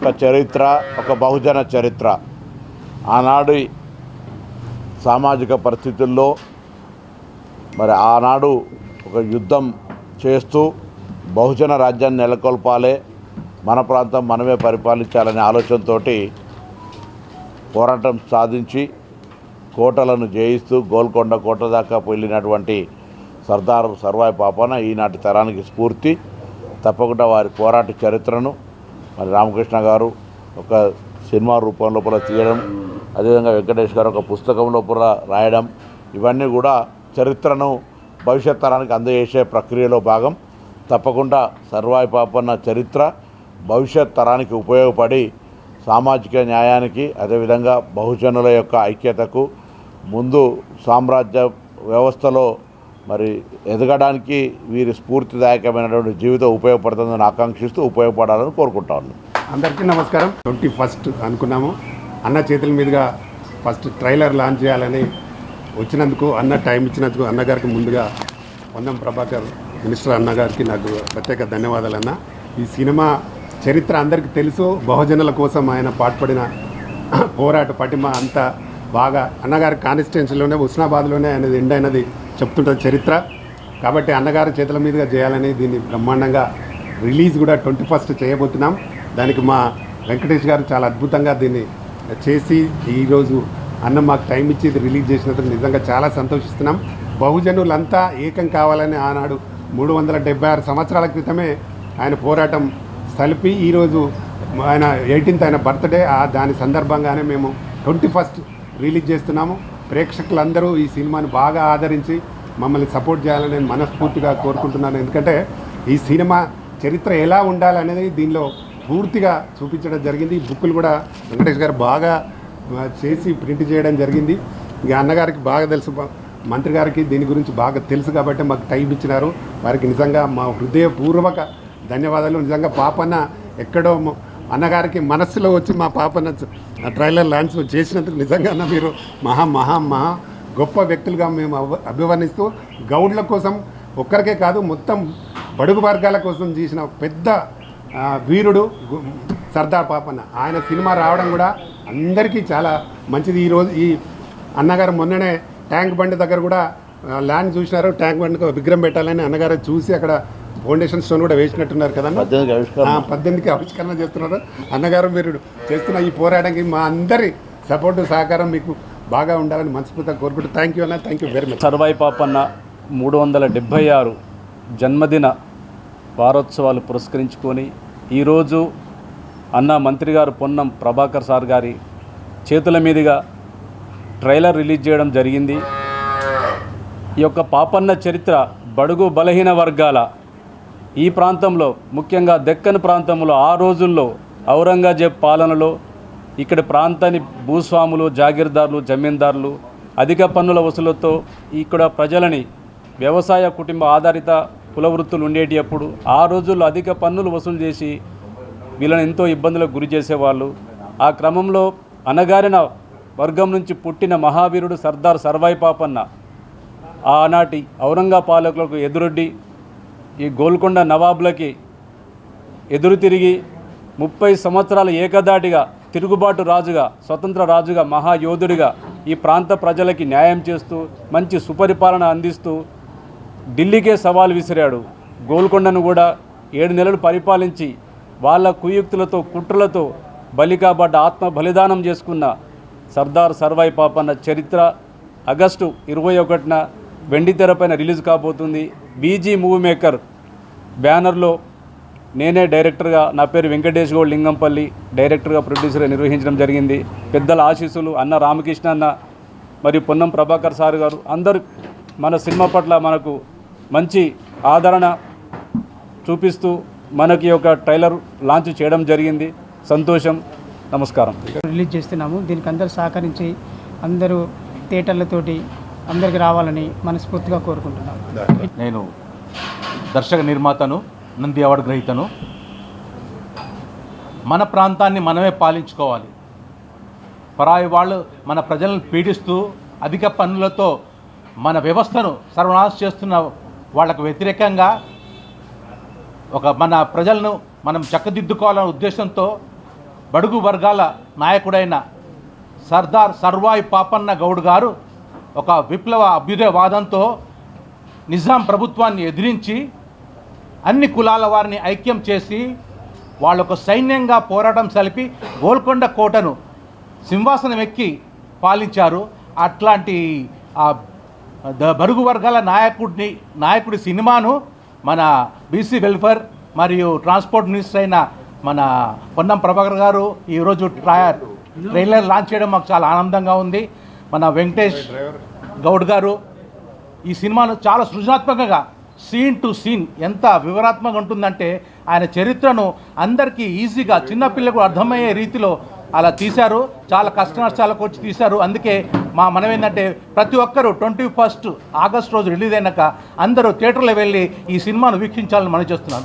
ఒక చరిత్ర, ఒక బహుజన చరిత్ర. ఆనాడు సామాజిక పరిస్థితుల్లో మరి ఆనాడు ఒక యుద్ధం చేస్తూ బహుజన రాజ్యాన్ని నెలకొల్పాలి, మన ప్రాంతం మనమే పరిపాలించాలనే ఆలోచనతో పోరాటం సాధించి కోటలను జయిస్తూ గోల్కొండ కోట దాకా వెళ్ళినటువంటి సర్దార్ సర్వాయి పాపన్న ఈనాటి తరానికి స్ఫూర్తి. తప్పకుండా వారి పోరాట చరిత్రను మరి రామకృష్ణ గారు ఒక సినిమా రూపం లోపల తీయడం, అదేవిధంగా వెంకటేష్ గారు ఒక పుస్తకం లోపల రాయడం, ఇవన్నీ కూడా చరిత్రను భవిష్యత్ తరానికి అందజేసే ప్రక్రియలో భాగం. తప్పకుండా సర్వాయి పాపన్న చరిత్ర భవిష్యత్ తరానికి ఉపయోగపడి సామాజిక న్యాయానికి, అదేవిధంగా బహుజనుల యొక్క ఐక్యతకు, ముందు సామ్రాజ్య వ్యవస్థలో మరి ఎదగడానికి వీరి స్ఫూర్తిదాయకమైనటువంటి జీవితం ఉపయోగపడుతుందని ఆకాంక్షిస్తూ ఉపయోగపడాలని కోరుకుంటాను. అందరికీ నమస్కారం. 21 అనుకున్నాము, అన్న చేతుల మీదుగా ఫస్ట్ ట్రైలర్ లాంచ్ చేయాలని వచ్చినందుకు, అన్న టైం ఇచ్చినందుకు అన్నగారికి ముందుగా పొన్నం ప్రభాకర్ మినిస్టర్ అన్నగారికి నాకు ప్రత్యేక ధన్యవాదాలు. అన్న, ఈ సినిమా చరిత్ర అందరికీ తెలుసు. బహుజనుల కోసం ఆయన పాటుపడిన పోరాట పటిమ అంతా బాగా అన్నగారి కాన్స్టిట్యున్సీలోనే, హుస్నాబాద్లోనే అనేది ఎండ్ అయినది చెప్తుంటుంది చరిత్ర. కాబట్టి అన్నగారి చేతుల మీదుగా చేయాలని దీన్ని బ్రహ్మాండంగా రిలీజ్ కూడా 21 చేయబోతున్నాం. దానికి మా వెంకటేష్ గారు చాలా అద్భుతంగా దీన్ని చేసి ఈరోజు అన్న మాకు టైం ఇచ్చి ఇది రిలీజ్ చేసినందుకు నిజంగా చాలా సంతోషిస్తున్నాం. బహుజనులంతా ఏకం కావాలని ఆనాడు 376 సంవత్సరాల క్రితమే ఆయన పోరాటం సలిపి ఈరోజు ఆయన 18th ఆయన బర్త్డే, దాని సందర్భంగానే మేము 21 రిలీజ్ చేస్తున్నాము. ప్రేక్షకులందరూ ఈ సినిమాని బాగా ఆదరించి మమ్మల్ని సపోర్ట్ చేయాలని నేను మనస్ఫూర్తిగా కోరుకుంటున్నాను. ఎందుకంటే ఈ సినిమా చరిత్ర ఎలా ఉండాలనేది దీనిలో పూర్తిగా చూపించడం జరిగింది. ఈ బుక్కులు కూడా వెంకటేష్ గారు బాగా చేసి ప్రింట్ చేయడం జరిగింది. ఇక అన్నగారికి బాగా తెలుసు, మంత్రి గారికి దీని గురించి బాగా తెలుసు కాబట్టి మాకు టైం ఇచ్చినారు. వారికి నిజంగా మా హృదయపూర్వక ధన్యవాదాలు. నిజంగా పాపన్న ఎక్కడో అన్నగారికి మనస్సులో వచ్చి మా పాపన్న ట్రైలర్ లాంచ్ చేసినందుకు నిజంగా మీరు మహా మహా మహా గొప్ప వ్యక్తులుగా మేము అభివర్ణిస్తూ, గౌడ్ల కోసం ఒక్కరికే కాదు మొత్తం బడుగు వర్గాల కోసం చేసిన పెద్ద వీరుడు సర్దార్ పాపన్న. ఆయన సినిమా రావడం కూడా అందరికీ చాలా మంచిది. ఈరోజు ఈ అన్నగారు మొన్ననే ట్యాంక్ బండ్ దగ్గర కూడా ల్యాండ్ చూసినారు. ట్యాంక్ బండ్కి విగ్రహం పెట్టాలని అన్నగారు చూసి అక్కడ ఫౌండేషన్ స్టోన్ కూడా వేసినట్టున్నారు కదన్న. 18కి ఆవిష్కరణ చేస్తున్నారు. అన్నగారు మీరు చేస్తున్న ఈ పోరాటానికి మా అందరి సపోర్టు సహకారం మీకు బాగా ఉండాలని మనస్ఫూర్తిగా కోరుకుంటూ థ్యాంక్ యూ అన్న, thank you very much. Sarvai Papanna 376 జన్మదిన వారోత్సవాలు పురస్కరించుకొని ఈరోజు అన్న మంత్రి గారు పొన్నం ప్రభాకర్ సార్ గారి చేతుల మీదుగా ట్రైలర్ రిలీజ్ చేయడం జరిగింది. ఈ యొక్క పాపన్న చరిత్ర బడుగు బలహీన వర్గాల ఈ ప్రాంతంలో, ముఖ్యంగా దక్కన్ ప్రాంతంలో ఆ రోజుల్లో ఔరంగజేబ్ పాలనలో ఇక్కడ ప్రాంతాన్ని భూస్వాములు, జాగీర్దారులు, జమీందారులు అధిక పన్నుల వసూలతో ఇక్కడ ప్రజలని వ్యవసాయ కుటుంబ ఆధారిత కుల వృత్తులు ఉండేటి. అప్పుడు ఆ రోజుల్లో అధిక పన్నులు వసూలు చేసి వీళ్ళని ఎంతో ఇబ్బందులకు గురి చేసేవాళ్ళు. ఆ క్రమంలో అణగారిన వర్గం నుంచి పుట్టిన మహావీరుడు సర్దార్ సర్వాయి పాపన్న ఆనాటి ఔరంగా పాలకులకు ఎదురొడ్డి ఈ గోల్కొండ నవాబులకి ఎదురు తిరిగి 30 సంవత్సరాల ఏకదాటిగా తిరుగుబాటు రాజుగా, స్వతంత్ర రాజుగా, మహాయోధుడిగా ఈ ప్రాంత ప్రజలకి న్యాయం చేస్తూ మంచి సుపరిపాలన అందిస్తూ ఢిల్లీకే సవాల్ విసిరాడు. గోల్కొండను కూడా 7 నెలలు పరిపాలించి వాళ్ళ కుయుక్తులతో, కుట్రలతో బలికాబడ్డ, ఆత్మ బలిదానం చేసుకున్న సర్దార్ సర్వాయి పాపన్న చరిత్ర ఆగస్టు 21న వెండితెరపైన రిలీజ్ కాబోతుంది. బీజీ మూవీ మేకర్ బ్యానర్లో నేనే డైరెక్టర్గా, నా పేరు వెంకటేష్ గౌడ్ లింగంపల్లి, డైరెక్టర్గా, ప్రొడ్యూసర్గా నిర్వహించడం జరిగింది. పెద్దల ఆశీస్సులు అన్న రామకృష్ణ అన్న మరియు పొన్నం ప్రభాకర్ సార్ గారు అందరూ మన సినిమా పట్ల మనకు మంచి ఆదరణ చూపిస్తూ మనకి ఒక ట్రైలర్ లాంచ్ చేయడం జరిగింది. సంతోషం. నమస్కారం. రిలీజ్ చేస్తున్నాము. దీనికి అందరూ సహకరించి అందరూ థియేటర్లతోటి అందరికి రావాలని మనస్ఫూర్తిగా కోరుకుంటున్నాను. నేను దర్శక నిర్మాతను, నంది అవార్డు గ్రహీతను. మన ప్రాంతాన్ని మనమే పాలించుకోవాలి. పరాయి వాళ్ళు మన ప్రజలను పీడిస్తూ అధిక పన్నులతో మన వ్యవస్థను సర్వనాశం చేస్తున్న వాళ్లకు వ్యతిరేకంగా మన ప్రజలను మనం చక్కదిద్దుకోవాలనే ఉద్దేశంతో బడుగు వర్గాల నాయకుడైన సర్దార్ సర్వాయి పాపన్న గౌడ్ గారు ఒక విప్లవ అభ్యుదయవాదంతో నిజాం ప్రభుత్వాన్ని ఎదిరించి అన్ని కులాల వారిని ఐక్యం చేసి వాళ్ళొక సైన్యంగా పోరాటం సలిపి గోల్కొండ కోటను సింహాసనం ఎక్కి పాలించారు. అట్లాంటి బడుగు వర్గాల నాయకుడి సినిమాను మన బీసీ వెల్ఫేర్ మరియు ట్రాన్స్పోర్ట్ మినిస్టర్ అయిన మన పొన్నం ప్రభాకర్ గారు ఈరోజు ట్రైలర్ లాంచ్ చేయడం మాకు చాలా ఆనందంగా ఉంది. మన వెంకటేష్ గౌడ్ గారు ఈ సినిమాను చాలా సృజనాత్మకంగా సీన్ టు సీన్ ఎంత వివరాత్మకంగా ఉంటుందంటే ఆయన చరిత్రను అందరికీ ఈజీగా చిన్నపిల్లకు అర్థమయ్యే రీతిలో అలా తీశారు. చాలా కష్ట నష్టాలకు వచ్చి తీశారు. అందుకే మా మనం ఏంటంటే ప్రతి ఒక్కరూ 21 ఆగస్టు రోజు రిలీజ్ అయినాక అందరూ థియేటర్లో వెళ్ళి ఈ సినిమాను వీక్షించాలని మనం చేస్తున్నాను.